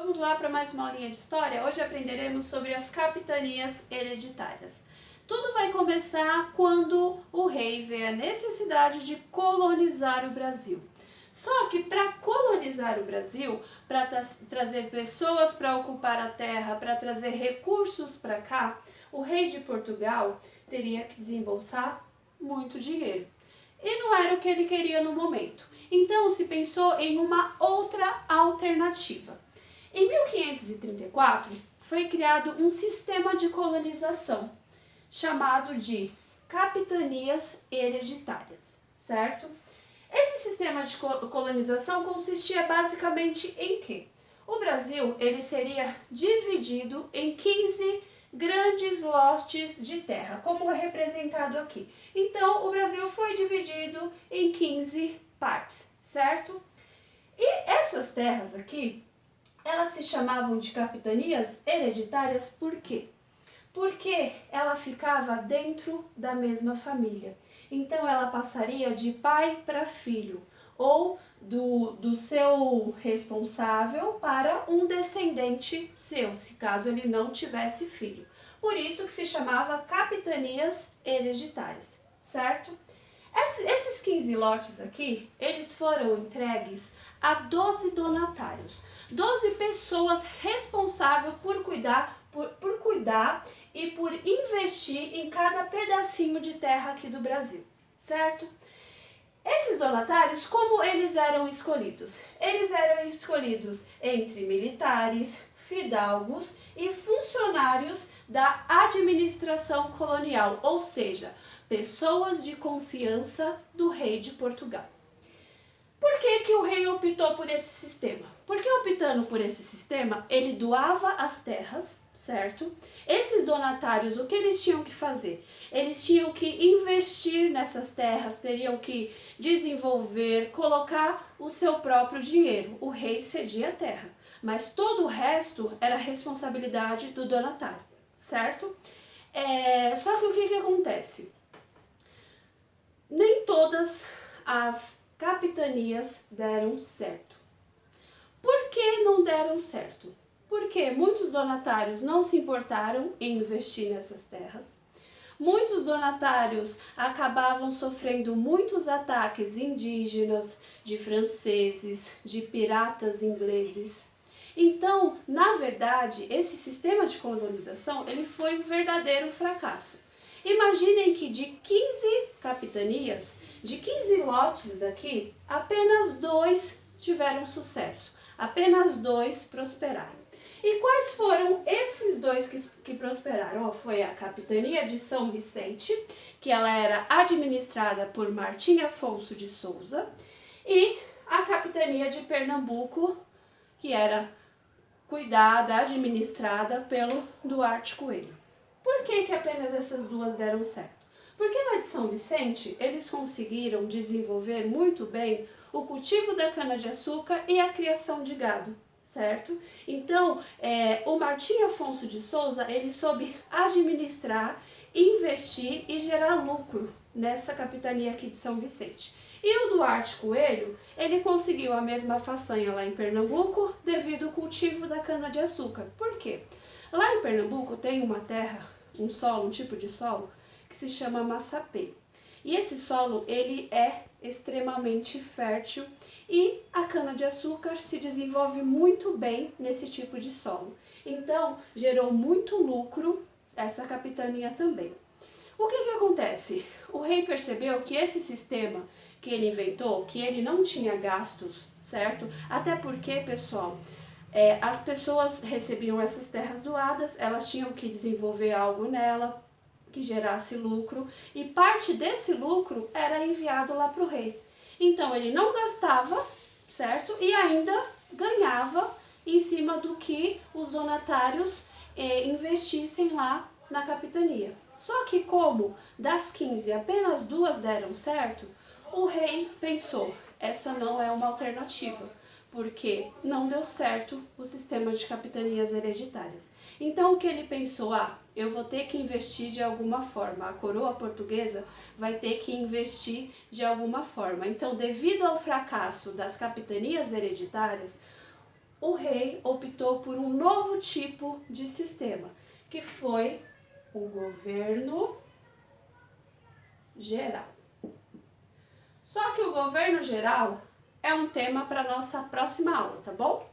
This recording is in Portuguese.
Vamos lá para mais uma aulinha de história? Hoje aprenderemos sobre as capitanias hereditárias. Tudo vai começar quando o rei vê a necessidade de colonizar o Brasil. Só que para colonizar o Brasil, para trazer pessoas para ocupar a terra, para trazer recursos para cá, o rei de Portugal teria que desembolsar muito dinheiro. E não era o que ele queria no momento. Então se pensou em uma outra alternativa. Em 1534, foi criado um sistema de colonização, chamado de capitanias hereditárias, certo? Esse sistema de colonização consistia basicamente em quê? O Brasil ele seria dividido em 15 grandes lotes de terra, como é representado aqui. Então, o Brasil foi dividido em 15 partes, certo? E essas terras aqui, elas se chamavam de capitanias hereditárias por quê? Porque ela ficava dentro da mesma família. Então ela passaria de pai para filho, ou do seu responsável para um descendente seu, se caso ele não tivesse filho. Por isso que se chamava capitanias hereditárias, certo? Esses 15 lotes aqui, eles foram entregues a 12 donatários, 12 pessoas responsáveis por cuidar e por investir em cada pedacinho de terra aqui do Brasil, certo? Esses donatários, como eles eram escolhidos? Eles eram escolhidos entre militares, fidalgos e funcionários da administração colonial, ou seja, pessoas de confiança do rei de Portugal. Por que o rei optou por esse sistema? Porque optando por esse sistema, ele doava as terras, certo? Esses donatários, o que eles tinham que fazer? Eles tinham que investir nessas terras, teriam que desenvolver, colocar o seu próprio dinheiro. O rei cedia a terra, mas todo o resto era responsabilidade do donatário, certo? Só que o que acontece? Nem todas as capitanias deram certo. Por que não deram certo? Porque muitos donatários não se importaram em investir nessas terras. Muitos donatários acabavam sofrendo muitos ataques indígenas, de franceses, de piratas ingleses. Então, na verdade, esse sistema de colonização ele foi um verdadeiro fracasso. Imaginem que de 15 capitanias, de 15 lotes daqui, apenas 2 tiveram sucesso, apenas 2 prosperaram. E quais foram esses 2 que prosperaram? Foi a capitania de São Vicente, que ela era administrada por Martim Afonso de Souza, e a capitania de Pernambuco, que era cuidada, administrada pelo Duarte Coelho. Por que apenas essas 2 deram certo? Porque na de São Vicente, eles conseguiram desenvolver muito bem o cultivo da cana-de-açúcar e a criação de gado, certo? Então, o Martim Afonso de Souza, ele soube administrar, investir e gerar lucro nessa capitania aqui de São Vicente. E o Duarte Coelho, ele conseguiu a mesma façanha lá em Pernambuco devido ao cultivo da cana-de-açúcar. Por quê? Lá em Pernambuco tem uma terra, um solo, um tipo de solo, que se chama massapê. E esse solo, ele é extremamente fértil e a cana-de-açúcar se desenvolve muito bem nesse tipo de solo. Então, gerou muito lucro essa capitania também. O que acontece? O rei percebeu que esse sistema que ele inventou, que ele não tinha gastos, certo? Até porque, pessoal, as pessoas recebiam essas terras doadas, elas tinham que desenvolver algo nela, que gerasse lucro, e parte desse lucro era enviado lá para o rei. Então ele não gastava, certo? E ainda ganhava em cima do que os donatários investissem lá na capitania. Só que como das 15 apenas 2 deram certo, o rei pensou, essa não é uma alternativa, porque não deu certo o sistema de capitanias hereditárias. Então o que ele pensou? Eu vou ter que investir de alguma forma, a coroa portuguesa vai ter que investir de alguma forma. Então, devido ao fracasso das capitanias hereditárias, o rei optou por um novo tipo de sistema, que foi o governo geral. Só que o governo geral é um tema para nossa próxima aula, tá bom?